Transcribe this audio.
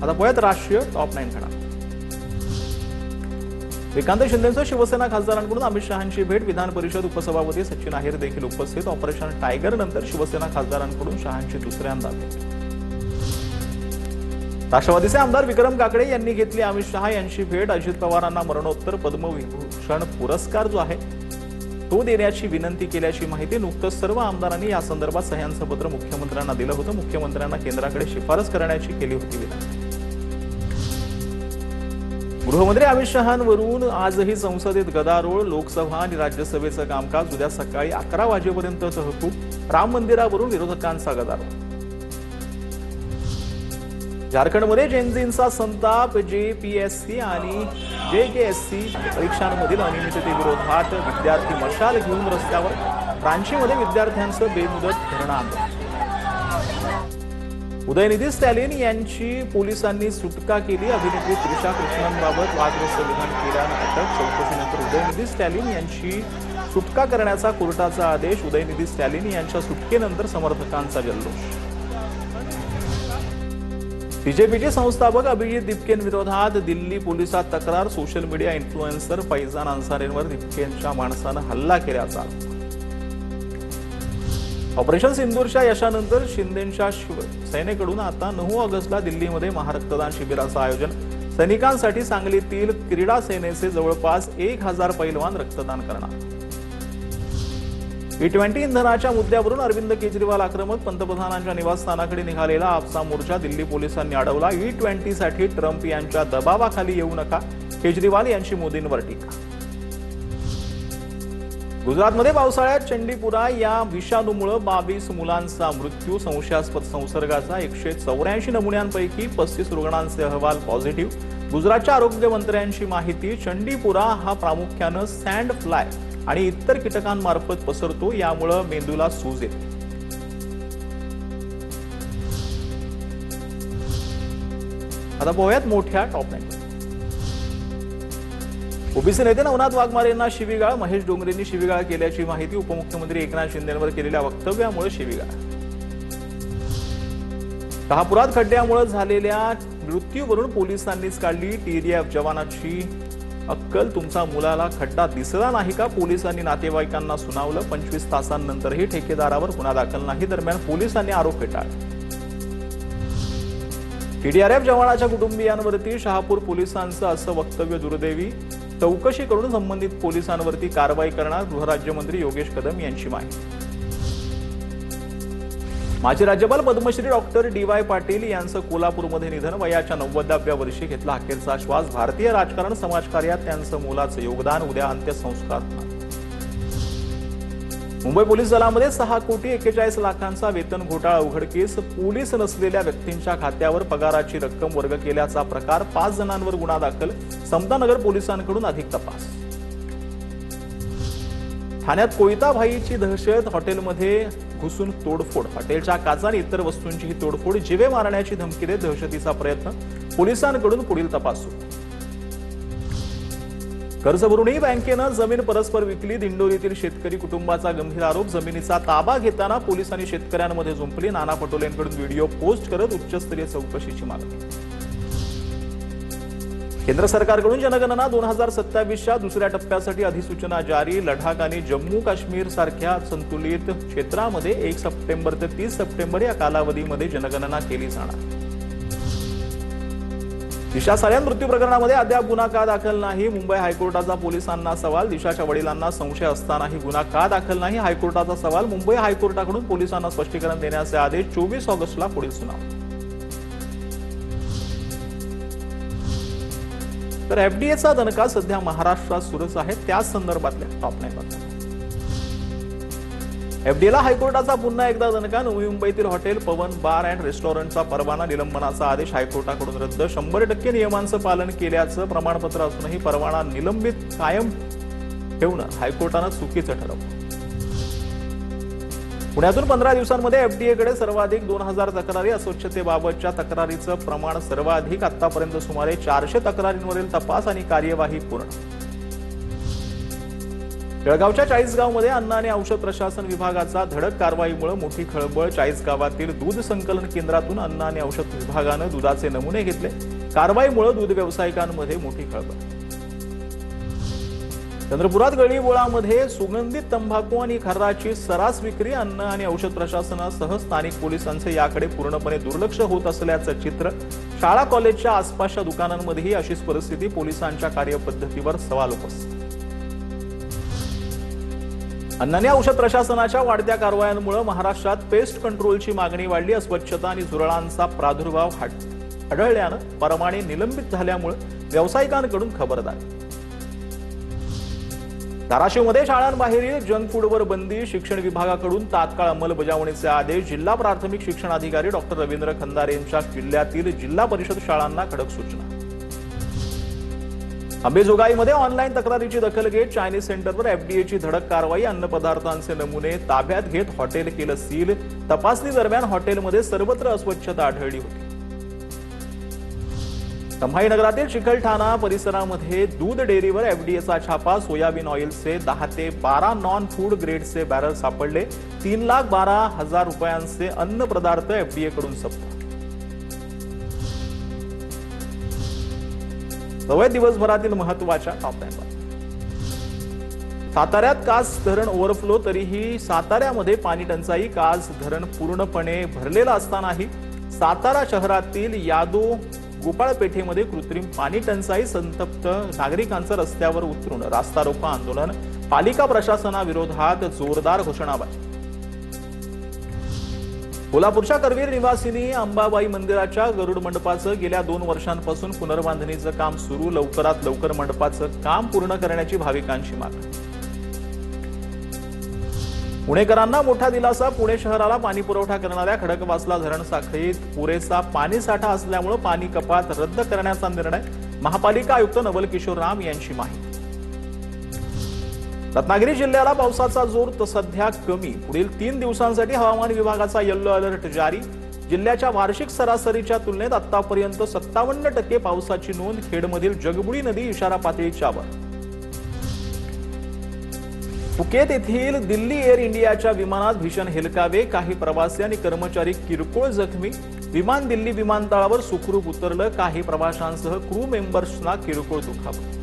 आता पाहूयात राष्ट्रीय टॉप 9 घडामोडी। विकांत शिंदेंचं शिवसेना खासदारांकडून अमित शहांची भेट। विधान परिषद उपसभापती सचिन आहेर देखील उपस्थित। ऑपरेशन टायगर नंतर शिवसेना खासदारांकडून शहांची दुसऱ्यांदा भेट। राष्ट्रवादीचे आमदार विक्रम काकडे यांनी घेतली अमित शहा यांची भेट। अजित पवारांना मरणोत्तर पद्मविभूषण पुरस्कार जो आहे तो देण्याची विनंती केल्याची माहिती। नुकतंच सर्व आमदारांनी या संदर्भात सह्यांचं पत्र मुख्यमंत्र्यांना दिलं होतं। मुख्यमंत्र्यांना केंद्राकडे शिफारस करण्याची केली होती विनंती। गृहमंत्री अमित शहांवरून आजही संसदेत गदारोळ। लोकसभा आणि राज्यसभेचं कामकाज उद्या सकाळी 11 वाजेपर्यंत तहकूब। राम मंदिरावरून विरोधकांचा गदारोळ। झारखंडमध्ये जेनझींचा संताप। जेपीएससी आणि जेकेएससी परीक्षांमधील अनियमिततेविरोधात विद्यार्थी मशाल घेऊन रस्त्यावर। रांचीमध्ये विद्यार्थ्यांचं बेमुदत धरणं आंदोलन। उदयनिधी स्टॅलिन यांची पोलिसांनी सुटका केली। अभिनेत्री त्रिशा कृष्णनबाबत वादग्रस्त विधान केल्यानं अटक। चौकशीनंतर उदयनिधी स्टॅलिन यांची सुटका करण्याचा कोर्टाचा आदेश। उदयनिधी स्टॅलिन यांच्या सुटकेनंतर समर्थकांचा जल्लोष। बीजेपीचे संस्थापक अभिजित दिपकेंविरोधात दिल्ली पोलिसात तक्रार। सोशल मीडिया इन्फ्लुएन्सर फैजान अन्सारींवर दिपकेंच्या माणसानं हल्ला केल्याचा आरोप। ऑपरेशन सिंदूरच्या यशानंतर शिंदेंच्या सेनेकडून आता 9 ऑगस्टला दिल्लीमध्ये महारक्तदान शिबिराचं आयोजन। सैनिकांसाठी सांगलीतील क्रीडा सेनेचे जवळपास 1000 पैलवान रक्तदान करणार। E20 इंधनाच्या मुद्द्यावरून अरविंद केजरीवाल आक्रमक। पंतप्रधानांच्या निवासस्थानाकडे निघालेला आपचा मोर्चा दिल्ली पोलिसांनी अडवला। E20 साठी ट्रम्प यांच्या दबावाखाली येऊ नका, केजरीवाल यांची मोदींवर टीका। गुजरातमध्ये पावसाळ्यात चंडीपुरा या विषाणूमुळे 22 मुलांचा मृत्यू। संशयास्पद संसर्गाचा 184 नमुन्यांपैकी 35 रुग्णांचे अहवाल पॉझिटिव्ह। गुजरातच्या आरोग्य मंत्र्यांची माहिती। चंडीपुरा हा प्रामुख्यानं सँड फ्लाय आणि इतर कीटकांमार्फत पसरतो, यामुळे मेंदूला सूज येते। आता पाहूयात मोठ्या टॉप 9। ओबीसी नेते नवनाथ वाघमारे यांना शिवीगाळ। महेश डोंगरेंनी शिवीगाळ केल्याची माहिती। उपमुख्यमंत्री एकनाथ शिंदेंवर केलेल्या वक्तव्यामुळे शिवीगाळ। शहापुरात खड्ड्यामुळे झालेल्या मृत्यूवरून पोलिसांनीच काढली टीडीएफ जवानाची अक्कल। तुमचा मुलाला खड्डा दिसला नाही का? पोलिसांनी नातेवाईकांना सुनावलं। 25 तासांनंतरही ठेकेदारावर गुन्हा दाखल नाही। दरम्यान पोलिसांनी आरोप फेटाळले। टीडीआरएफ जवानाच्या कुटुंबियांवरती शहापूर पोलिसांचं असं वक्तव्य दुर्दैवी। चौकशी करून संबंधित पोलिसांवरती कारवाई करणार। गृहराज्यमंत्री योगेश कदम यांची माहिती। माजी राज्यपाल पद्मश्री डॉक्टर DY पाटील यांचं कोल्हापूरमध्ये निधन। वयाच्या 90व्या वर्षी घेतला अखेरचा श्वास। भारतीय राजकारण समाजकार्यात त्यांचं मोलाचं योगदान। उद्या अंत्यसंस्कार। मुंबई पोलीस दलामध्ये 6 कोटी 41 लाखांचा वेतन घोटाळा उघडकीस। पोलीस नसलेल्या व्यक्तींच्या खात्यावर पगाराची रक्कम वर्ग केल्याचा प्रकार। 5 जणांवर गुन्हा दाखल। समतानगर पोलिसांकडून अधिक तपास। ठाण्यात कोयताभाईची दहशत। हॉटेलमध्ये घुसून तोडफोड। हॉटेलच्या काचा आणि इतर वस्तूंची ही तोडफोड। जीवे मारण्याची धमकी देत दहशतीचा प्रयत्न। पोलिसांकडून पुढील तपास सुरू। कर्ज भरूनही बँकेनं जमीन परस्पर विकली। दिंडोरीतील शेतकरी कुटुंबाचा गंभीर आरोप। जमिनीचा ताबा घेताना पोलिसांनी शेतकऱ्यांमध्ये जुंपली। नाना पटोलेंकडून व्हिडिओ पोस्ट करत उच्चस्तरीय चौकशीची मागणी। केंद्र सरकारकडून जनगणना 2027च्या दुसऱ्या टप्प्यासाठी अधिसूचना जारी। लडाख आणि जम्मू काश्मीर सारख्या संतुलित क्षेत्रामध्ये 1 सप्टेंबर ते 30 सप्टेंबर या कालावधीमध्ये जनगणना केली जाणार। दिशा सायन मृत्यू प्रकरणामध्ये अद्याप गुन्हा का दाखल नाही? मुंबई हायकोर्टाचा पोलिसांना सवाल। दिशाच्या वडिलांना संशय असतानाही गुन्हा का दाखल नाही? हायकोर्टाचा सवाल। मुंबई हायकोर्टाकडून पोलिसांना स्पष्टीकरण देण्याचे आदेश। 24 ऑगस्टला पुढील सुनावणी। तर एफडीएचा दणका सध्या महाराष्ट्रात सुरूच आहे। त्याच संदर्भातल्या टॉप 9 बातम्या। एफडीएला हायकोर्टाचा पुन्हा एकदा दणका। नवी मुंबईतील हॉटेल पवन बार अँड रेस्टॉरंटचा परवाना निलंबनाचा आदेश हायकोर्टाकडून रद्द। 100% नियमांचं पालन केल्याचं प्रमाणपत्र असूनही परवाना निलंबित कायम ठेवणं हायकोर्टानं चुकीचं ठरवलं। पुण्यातून 15 दिवसांमध्ये एफडीएकडे सर्वाधिक 2000 तक्रारी। अस्वच्छतेबाबतच्या तक्रारीचं प्रमाण सर्वाधिक। आतापर्यंत सुमारे 400 तक्रारींवरील तपास आणि कार्यवाही पूर्ण। जळगावच्या चाळीसगावमध्ये अन्न आणि औषध प्रशासन विभागाचा धडक कारवाईमुळे मोठी खळबळ. चाळीसगावातील दूध संकलन केंद्रातून अन्न आणि औषध विभागानं दुधाचे नमुने घेतले. कारवाईमुळे दूध व्यावसायिकांमध्ये मोठी खळबळ. चंद्रपुरात गळीबोळामध्ये सुगंधित तंबाखू आणि खर्राची सर्रास विक्री. अन्न आणि औषध प्रशासनासह स्थानिक पोलिसांचे याकडे पूर्णपणे दुर्लक्ष होत असल्याचं चित्र. शाळा कॉलेजच्या आसपासच्या दुकानांमध्येही अशीच परिस्थिती. पोलिसांच्या कार्यपद्धतीवर सवाल उपस्थित. अन्न आणि औषध प्रशासनाच्या वाढत्या कारवायांमुळे महाराष्ट्रात पेस्ट कंट्रोलची मागणी वाढली. अस्वच्छता आणि झुरळांचा प्रादुर्भाव आढळल्यानं परवाने निलंबित झाल्यामुळे व्यावसायिकांकडून खबरदारी. धाराशिवमध्ये शाळांबाहेरील जंक फूडवर बंदी. शिक्षण विभागाकडून तात्काळ अंमलबजावणीचे आदेश. जिल्हा प्राथमिक शिक्षण अधिकारी डॉक्टर रवींद्र खंदारे यांच्या जिल्ह्यातील जिल्हा परिषद शाळांना कडक सूचना. अंबेजोगाईमध्ये ऑनलाईन तक्रारीची दखल घेत चायनीज सेंटरवर एफडीएची धडक कारवाई. अन्न पदार्थांचे नमुने ताब्यात घेत हॉटेल केलं सील. तपासणी दरम्यान हॉटेलमध्ये सर्वत्र अस्वच्छता आढळली होती. संभाजीनगरातील चिकलठाणा परिसरामध्ये दूध डेअरीवर एफडीएचा छापा. सोयाबीन ऑइलचे 10 ते 12 नॉन फूड ग्रेडचे बॅरल सापडले. 3,12,000 रुपयांचे अन्न पदार्थ एफडीएकडून जप्त. सवय दिवसभरातील महत्त्वाच्या टॉप 10. साताऱ्यात कास धरण ओव्हरफ्लो. तरीही साताऱ्यामध्ये पाणी टंचाई. कास धरण पूर्णपणे भरलेलं असतानाही सातारा शहरातील यादो गोपाळपेठेमध्ये कृत्रिम पाणी टंचाई. संतप्त नागरिकांचं रस्त्यावर उतरून रास्ता रोको आंदोलन. पालिका प्रशासनाविरोधात जोरदार घोषणाबाजी. कोल्हापूरच्या करवीर निवासिनी अंबाबाई मंदिराच्या गरुड मंडपाचं गेल्या 2 वर्षांपासून पुनर्बांधणीचं काम सुरू. लवकरात लवकर मंडपाचं काम पूर्ण करण्याची भाविकांची मागणी. पुणेकरांना मोठा दिलासा. पुणे शहराला पाणी पुरवठा करणाऱ्या खडकवासला धरण साखळीत पुरेसा पाणीसाठा असल्यामुळे पाणी कपात रद्द करण्याचा निर्णय. महापालिका आयुक्त नवल किशोर राम यांची माहिती. रत्नागिरी जिल्ह्याला पावसाचा जोर सध्या कमी. पुढील 3 दिवसांसाठी हवामान विभागाचा येलो अलर्ट जारी. जिल्ह्याच्या वार्षिक सरासरीच्या तुलनेत आतापर्यंत 57% पावसाची नोंद. खेडमधील जगबुडी नदी इशारा पातळीच्या वर. फुकेत येथील दिल्ली एअर इंडियाच्या विमानात भीषण हेलकावे. काही प्रवासी आणि कर्मचारी किरकोळ जखमी. विमान दिल्ली विमानतळावर सुखरूप उतरलं. काही प्रवाशांसह क्रू मेंबर्सना किरकोळ दुखापत.